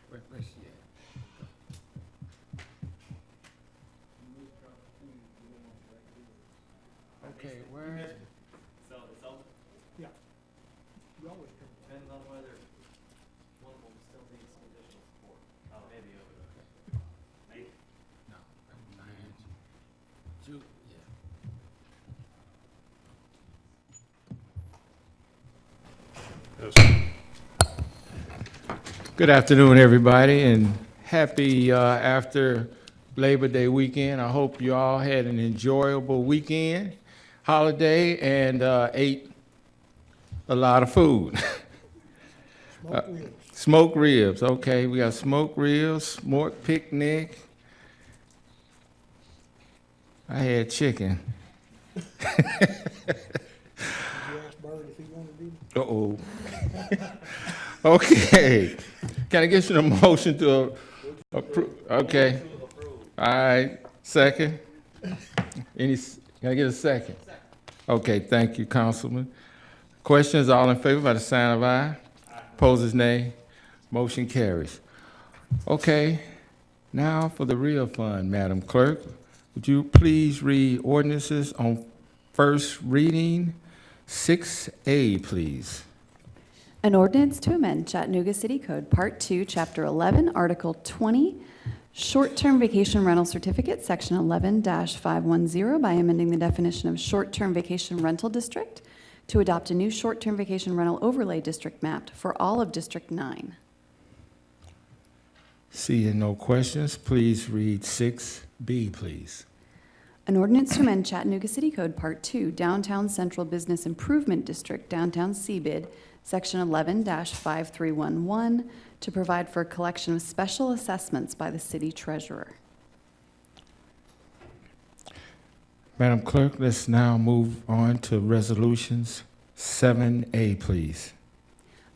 Where's she at? Okay, where? So it's all Yeah. You always come. depends on whether one will still need some additional support. Oh, maybe over there. Maybe. No, I had you. Good afternoon, everybody, and happy after Labor Day weekend. I hope you all had an enjoyable weekend, holiday, and ate a lot of food. Smoke ribs. Smoked ribs, okay. We got smoked ribs, smoked picnic. I had chicken. Did you ask Bird if he wanted to do it? Uh-oh. Okay. Can I get you a motion to approve? Okay. All right. Second? Can I get a second? Okay, thank you, Councilman. Questions, all in favor by the sign of aye. Opposers, nay. Motion carries. Okay, now for the real fun, Madam Clerk. Would you please read ordinances on first reading? 6A, please. An ordinance to amend Chattanooga City Code, Part 2, Chapter 11, Article 20, Short-Term Vacation Rental Certificate, Section 11-510, by amending the definition of short-term vacation rental district to adopt a new short-term vacation rental overlay district mapped for all of District 9. Seeing no questions, please read 6B, please. An ordinance to amend Chattanooga City Code, Part 2, Downtown Central Business Improvement District, Downtown CBID, Section 11-5311, to provide for a collection of special assessments by the city treasurer. Madam Clerk, let's now move on to resolutions. 7A, please.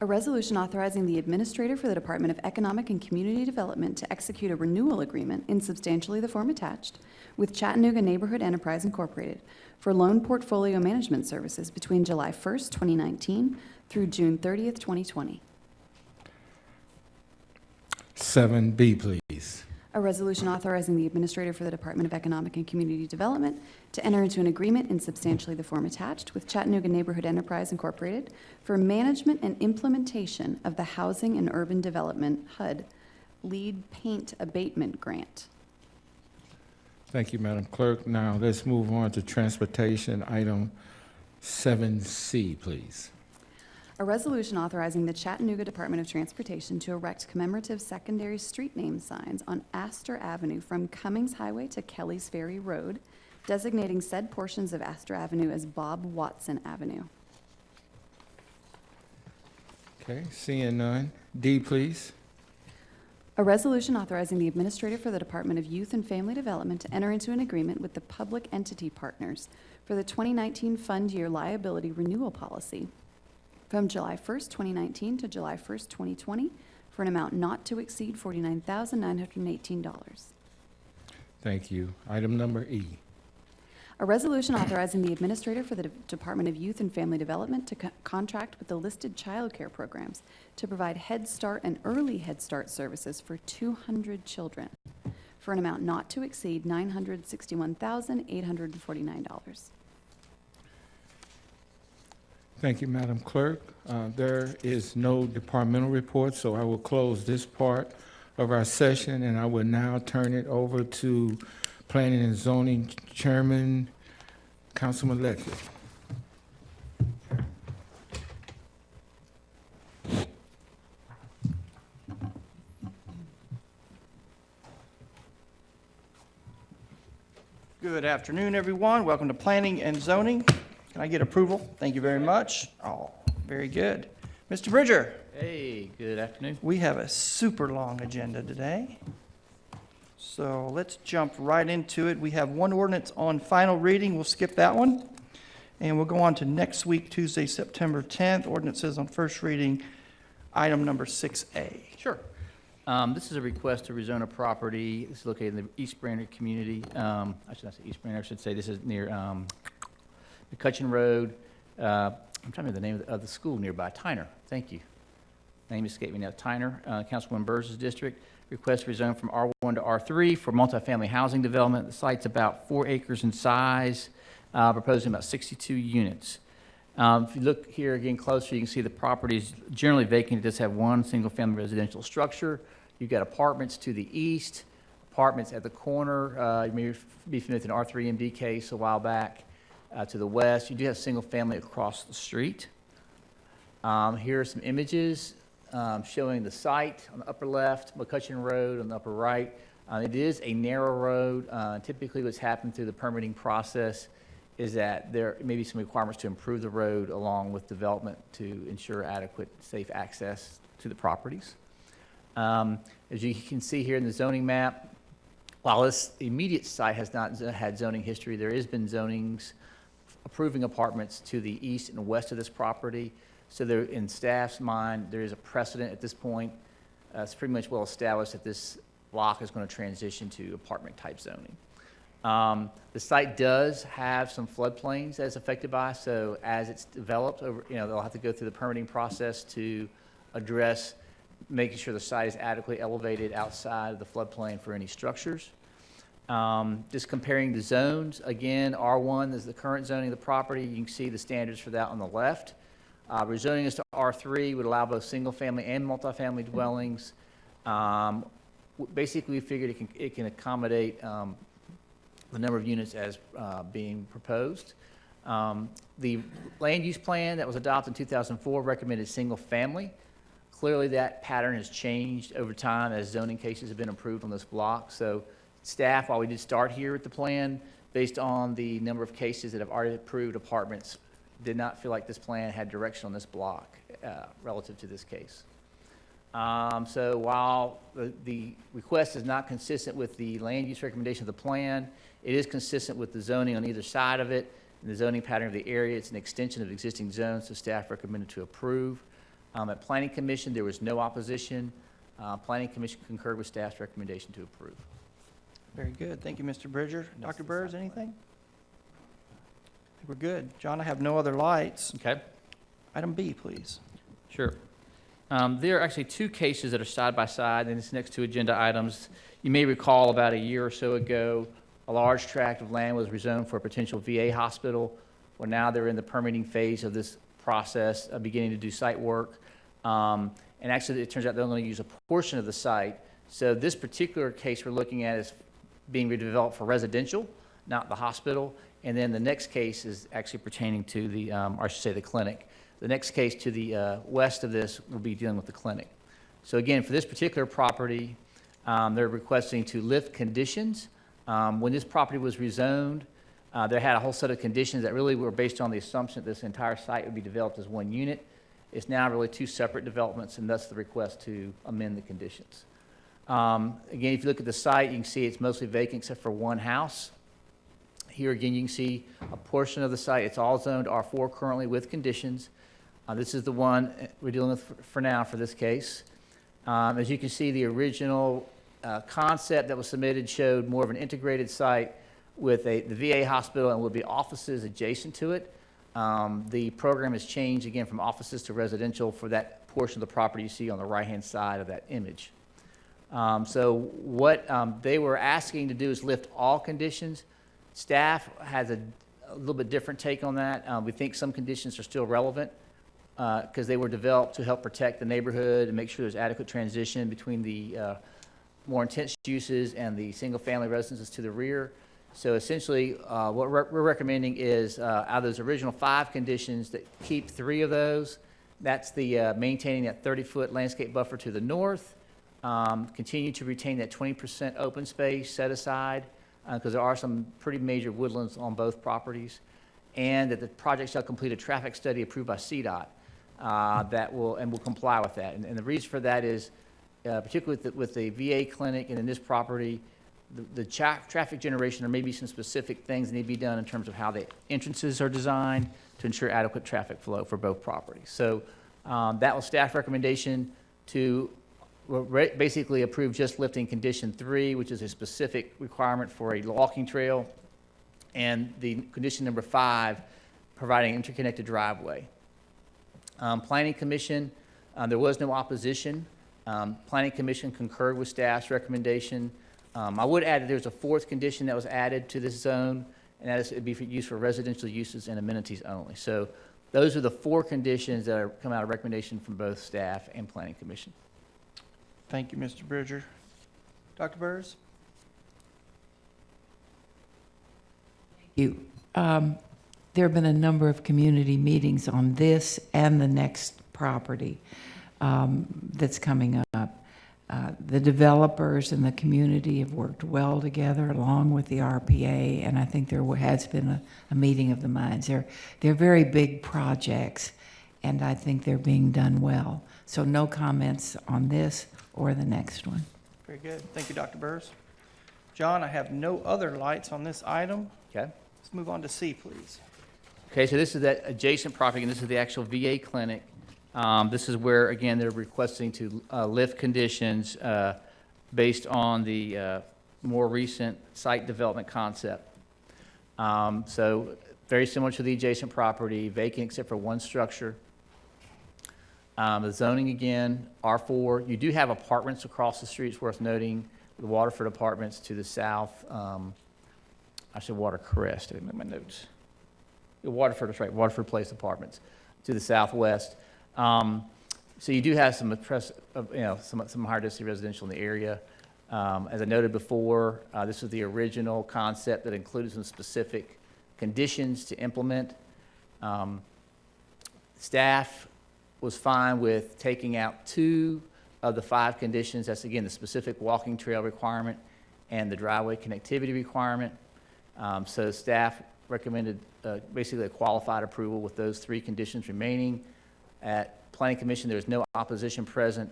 A resolution authorizing the administrator for the Department of Economic and Community Development to execute a renewal agreement in substantially the form attached with Chattanooga Neighborhood Enterprise Incorporated for loan portfolio management services between July 1st, 2019 through June 30th, 2020. 7B, please. A resolution authorizing the administrator for the Department of Economic and Community Development to enter into an agreement in substantially the form attached with Chattanooga Neighborhood Enterprise Incorporated for management and implementation of the Housing and Urban Development HUD Lead Paint Abatement Grant. Thank you, Madam Clerk. Now let's move on to transportation, item 7C, please. A resolution authorizing the Chattanooga Department of Transportation to erect commemorative secondary street name signs on Astor Avenue from Cummings Highway to Kelly's Ferry Road, designating said portions of Astor Avenue as Bob Watson Avenue. Okay, seeing none. D, please. A resolution authorizing the administrator for the Department of Youth and Family Development to enter into an agreement with the public entity partners for the 2019 fund year liability renewal policy from July 1st, 2019 to July 1st, 2020 for an amount not to exceed $49,918. Thank you. Item number E. A resolution authorizing the administrator for the Department of Youth and Family Development to contract with the listed child care programs to provide Head Start and Early Head Start services for 200 children for an amount not to exceed $961,849. Thank you, Madam Clerk. There is no departmental report, so I will close this part of our session, and I will now turn it over to Planning and Zoning Chairman, Councilman Ledford. Good afternoon, everyone. Welcome to Planning and Zoning. Can I get approval? Thank you very much. Oh, very good. Mr. Bridger, Hey, good afternoon. we have a super long agenda today. So let's jump right into it. We have one ordinance on final reading. We'll skip that one. And we'll go on to next week, Tuesday, September 10th. Ordinances on first reading, item number 6A. Sure. This is a request to rezone a property. This is located in the East Brainerd community. I should not say East Brainerd, I should say this is near McCutcheon Road. I'm trying to remember the name of the school nearby, Tyner. Thank you. name escaped me now, Tyner, Councilwoman Burrs' district, request to rezone from R1 to R3 for multifamily housing development. The site's about 4 acres in size, proposing about 62 units. If you look here again closer, you can see the property is generally vacant. It does have one single-family residential structure. You've got apartments to the east, apartments at the corner. You may be familiar with an R3MD case a while back. To the west, you do have single-family across the street. Here are some images showing the site on the upper left, McCutcheon Road on the upper right. It is a narrow road. Typically what's happened through the permitting process is that there may be some requirements to improve the road along with development to ensure adequate, safe access to the properties. As you can see here in the zoning map, while this immediate site has not had zoning history, there has been zonings approving apartments to the east and west of this property. So there, in staff's mind, there is a precedent at this point. It's pretty much well established that this block is going to transition to apartment-type zoning. The site does have some floodplains that's affected by, so as it's developed over, they'll have to go through the permitting process to address making sure the site is adequately elevated outside of the floodplain for any structures. Just comparing the zones, again, R1 is the current zoning of the property. You can see the standards for that on the left. Rezoning this to R3 would allow both single-family and multifamily dwellings. Basically, we figured it can accommodate the number of units as being proposed. The land use plan that was adopted in 2004 recommended single-family. Clearly, that pattern has changed over time as zoning cases have been approved on this block. So staff, while we did start here at the plan, based on the number of cases that have already approved apartments, did not feel like this plan had direction on this block relative to this case. So while the request is not consistent with the land use recommendation of the plan, it is consistent with the zoning on either side of it and the zoning pattern of the area. It's an extension of existing zones, so staff recommended to approve. At Planning Commission, there was no opposition. Planning Commission concurred with staff's recommendation to approve. Very good. Thank you, Mr. Bridger. Dr. Burrs, anything? I think we're good. John, I have no other lights. Okay. Item B, please. Sure. There are actually two cases that are side by side in this next two agenda items. You may recall about a year or so ago, a large tract of land was rezoned for a potential VA hospital. Well, now they're in the permitting phase of this process, beginning to do site work. And actually, it turns out they're only going to use a portion of the site. So this particular case we're looking at is being redeveloped for residential, not the hospital. And then the next case is actually pertaining to the, or I should say the clinic. The next case to the west of this will be dealing with the clinic. So again, for this particular property, they're requesting to lift conditions. When this property was rezoned, they had a whole set of conditions that really were based on the assumption that this entire site would be developed as one unit. It's now really two separate developments, and thus the request to amend the conditions. Again, if you look at the site, you can see it's mostly vacant except for one house. Here again, you can see a portion of the site. It's all zoned R4 currently with conditions. This is the one we're dealing with for now for this case. As you can see, the original concept that was submitted showed more of an integrated site with the VA hospital and would be offices adjacent to it. The program has changed again from offices to residential for that portion of the property you see on the right-hand side of that image. So what they were asking to do is lift all conditions. Staff has a little bit different take on that. We think some conditions are still relevant because they were developed to help protect the neighborhood and make sure there's adequate transition between the more intense uses and the single-family residences to the rear. So essentially, what we're recommending is out of those original 5 conditions, that keep 3 of those. That's the maintaining that 30-foot landscape buffer to the north, continue to retain that 20% open space set aside, because there are some pretty major woodlands on both properties, and that the project shall complete a traffic study approved by CDOT that will comply with that. And the reason for that is, particularly with the VA clinic and in this property, the traffic generation, there may be some specific things that need to be done in terms of how the entrances are designed to ensure adequate traffic flow for both properties. So that was staff recommendation to basically approve just lifting condition 3, which is a specific requirement for a walking trail, and the condition number 5, providing interconnected driveway. Planning Commission There was no opposition. Planning Commission concurred with staff's recommendation. I would add that there's a fourth condition that was added to this zone, and that is it'd be for use for residential uses and amenities only. So those are the four conditions that are come out of recommendation from both staff and Planning Commission. Thank you, Mr. Bridger. Dr. Burrs? You. There have been a number of community meetings on this and the next property that's coming up. The developers and the community have worked well together along with the RPA, and I think there has been a meeting of the minds. They're very big projects, and I think they're being done well. So no comments on this or the next one. Very good. Thank you, Dr. Burrs. John, I have no other lights on this item. Okay? Let's move on to C, please. Okay, so this is that adjacent property, and this is the actual VA clinic. This is where, again, they're requesting to lift conditions based on the more recent site development concept. So very similar to the adjacent property, vacant except for one structure. The zoning, again, R4. You do have apartments across the street. It's worth noting the Waterford Apartments to the south. I said Watercrest, I didn't make my notes. Waterford, that's right, Waterford Place Apartments to the southwest. So you do have some some higher density residential in the area. As I noted before, this was the original concept that included some specific conditions to implement. Staff was fine with taking out 2 of the 5 conditions. That's, again, the specific walking trail requirement and the driveway connectivity requirement. So staff recommended basically a qualified approval with those 3 conditions remaining. At Planning Commission, there was no opposition present.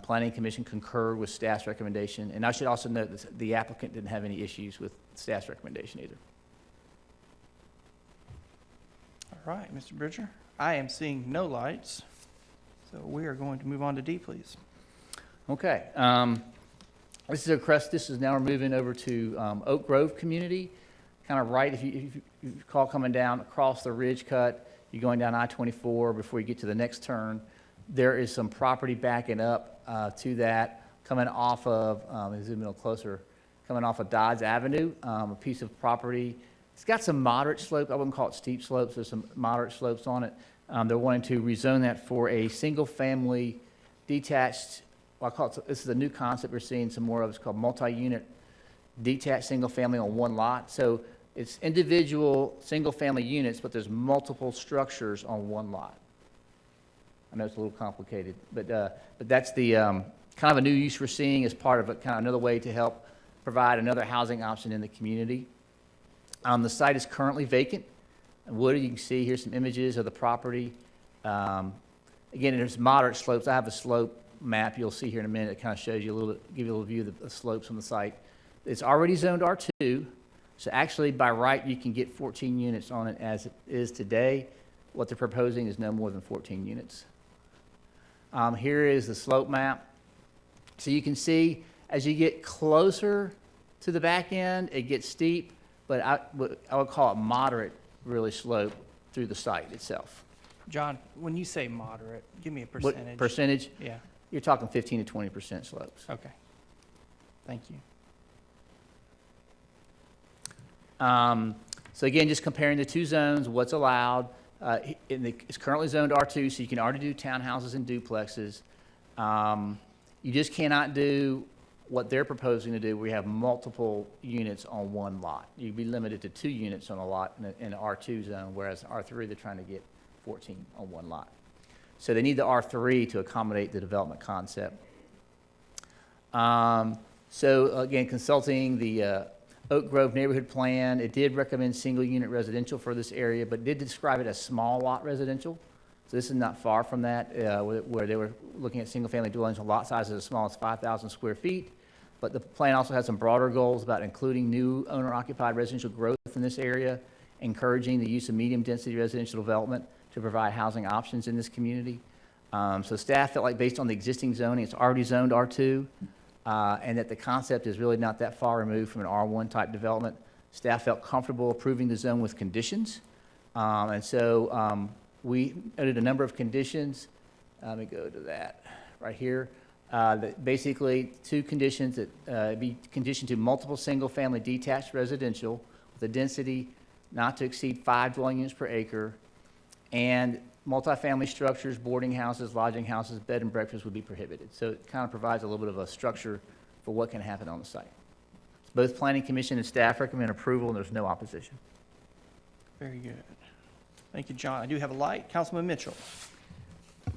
Planning Commission concurred with staff's recommendation. And I should also note that the applicant didn't have any issues with staff's recommendation either. All right, Mr. Bridger. I am seeing no lights, so we are going to move on to D, please. Okay. This is a crest. This is now we're moving over to Oak Grove community. Kind of right, if you recall, coming down across the ridge cut, you're going down I-24 before you get to the next turn. There is some property backing up to that, coming off of, zoom in a little closer, coming off of Dodds Avenue, a piece of property. It's got some moderate slope. I wouldn't call it steep slopes. There's some moderate slopes on it. They're wanting to rezone that for a single-family detached, well, I call it, this is a new concept we're seeing some more of. It's called multi-unit detached single-family on one lot. So it's individual single-family units, but there's multiple structures on one lot. I know it's a little complicated, but that's the kind of a new use we're seeing as part of a kind of another way to help provide another housing option in the community. The site is currently vacant. Wooded, you can see here's some images of the property. Again, there's moderate slopes. I have a slope map you'll see here in a minute. It kind of shows you a little, give you a little view of the slopes on the site. It's already zoned R2, so actually by right you can get 14 units on it as it is today. What they're proposing is no more than 14 units. Here is the slope map. So you can see as you get closer to the back end, it gets steep, but I would call it moderate, really slope through the site itself. John, when you say moderate, give me a percentage. What percentage? Yeah, You're talking 15 to 20% slopes. okay. Thank you. So again, just comparing the two zones, what's allowed. It's currently zoned R2, so you can already do townhouses and duplexes. You just cannot do what they're proposing to do, where you have multiple units on one lot. You'd be limited to 2 units on a lot in an R2 zone, whereas R3, they're trying to get 14 on one lot. So they need the R3 to accommodate the development concept. So again, consulting the Oak Grove neighborhood plan, it did recommend single unit residential for this area, but did describe it as small lot residential. So this is not far from that, where they were looking at single family dwellings with lot sizes as small as 5,000 square feet. But the plan also has some broader goals about including new owner occupied residential growth in this area, encouraging the use of medium density residential development to provide housing options in this community. So staff felt like based on the existing zoning, it's already zoned R2, and that the concept is really not that far removed from an R1 type development. Staff felt comfortable approving the zone with conditions. And so we noted a number of conditions. Let me go to that right here. Basically, two conditions that be conditioned to multiple single-family detached residential with a density not to exceed 5 dwelling units per acre, and multifamily structures, boarding houses, lodging houses, bed and breakfast would be prohibited. So it kind of provides a little bit of a structure for what can happen on the site. Both Planning Commission and staff recommend approval, and there's no opposition. Very good. Thank you, John. I do have a light. Councilman Mitchell.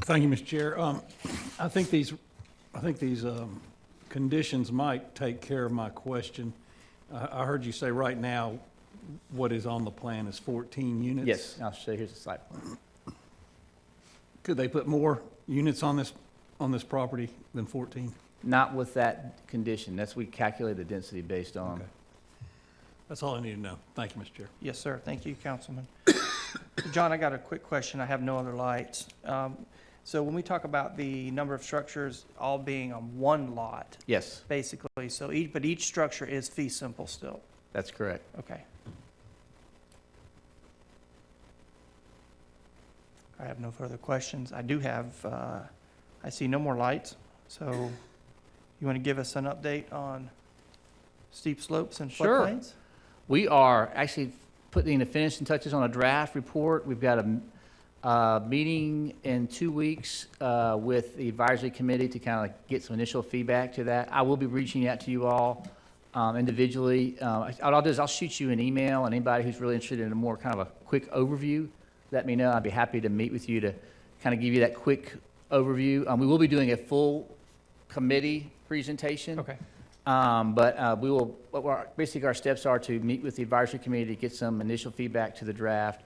Thank you, Mr. Chair. I think these conditions might take care of my question. I heard you say right now, what is on the plan is 14 units? Yes, I'll show you, here's the site plan. Could they put more units on this property than 14? Not with that condition. That's, we calculate the density based on. Okay. That's all I need to know. Thank you, Mr. Chair. Yes, sir. Thank you, Councilman. John, I got a quick question. I have no other lights. So when we talk about the number of structures all being on one lot, Yes, basically, so each structure is fee simple still. that's correct. Okay. I have no further questions. I do have, I see no more lights. So you want to give us an update on steep slopes and Sure. floodplains? We are actually putting the finishing touches on a draft report. We've got a meeting in 2 weeks with the advisory committee to kind of get some initial feedback to that. I will be reaching out to you all individually. What I'll do is I'll shoot you an email, and anybody who's really interested in a more kind of a quick overview, let me know. I'd be happy to meet with you to kind of give you that quick overview. We will be doing a full committee presentation. Okay. But we will, basically our steps are to meet with the advisory committee to get some initial feedback to the draft.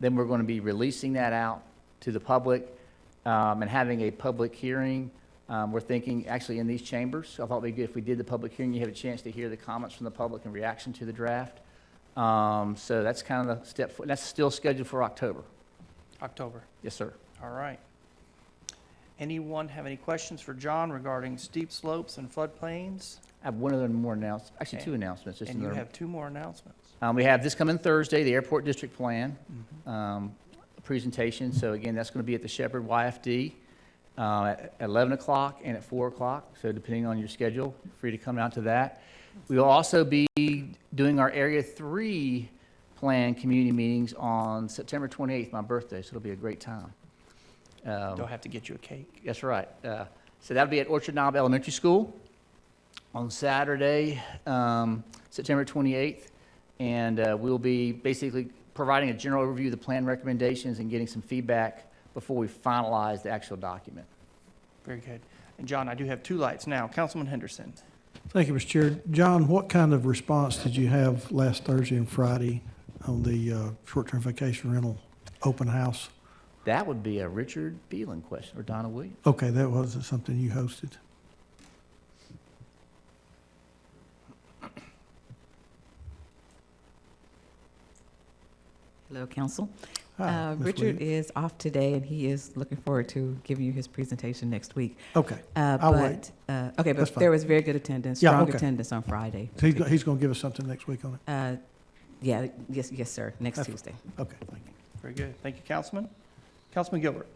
Then we're going to be releasing that out to the public and having a public hearing. We're thinking actually in these chambers. I thought it'd be good if we did the public hearing, you have a chance to hear the comments from the public in reaction to the draft. So that's kind of the step, that's still scheduled for October. October. Yes, sir. All right. Anyone have any questions for John regarding steep slopes and floodplains? I have one other more announcement, actually Okay. two announcements. Just And you another- have two more announcements. We have this coming Thursday, the Airport District Plan presentation. So again, that's going to be at the Shepherd YFD at 11 o'clock and at 4 o'clock. So depending on your schedule, free to come out to that. We will also be doing our Area 3 Plan community meetings on September 28th, my birthday, so it'll be a great time. They'll have to get you a cake. That's right. So that'll be at Orchard Knob Elementary School on Saturday, September 28th. And we'll be basically providing a general overview of the plan recommendations and getting some feedback before we finalize the actual document. Very good. And John, I do have two lights now. Councilman Henderson. Thank you, Mr. Chair. John, what kind of response did you have last Thursday and Friday on the short-term vacation rental open house? That would be a Richard Beelan question, or Donna Williams. Okay, that wasn't something you hosted. Hello, council. Hi, Ms. Richard Williams. is off today, and he is looking forward to giving you his presentation next week. Okay, I'll wait. Okay, That's but fine. there was very good attendance, Yeah, strong okay. attendance on Friday. So he's going to give us something next week on it? Yeah, yes, sir, next That's- Tuesday. Okay, thank you. Very good. Thank you, Councilman. Councilman Gilbert.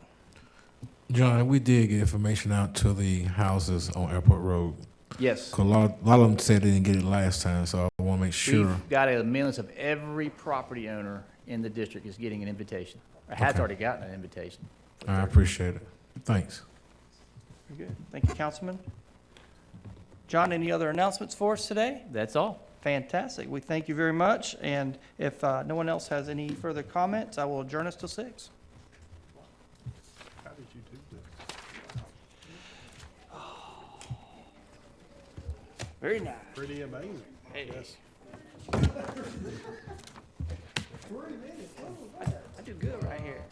John, we did get information out to the houses on Airport Road. Yes. 'Cause a lot of them said they didn't get it last time, so I want to make sure. We've got a list of every property owner in the district is getting an invitation, or has Okay. already gotten an invitation. I appreciate it. Thanks. Very good. Thank you, Councilman. John, any other announcements for us today? That's all. Fantastic. We thank you very much. And if no one else has any further comments, I will adjourn us till 6. How did you do that? Very nice. Pretty amazing. Hey. Yes. I do good right here.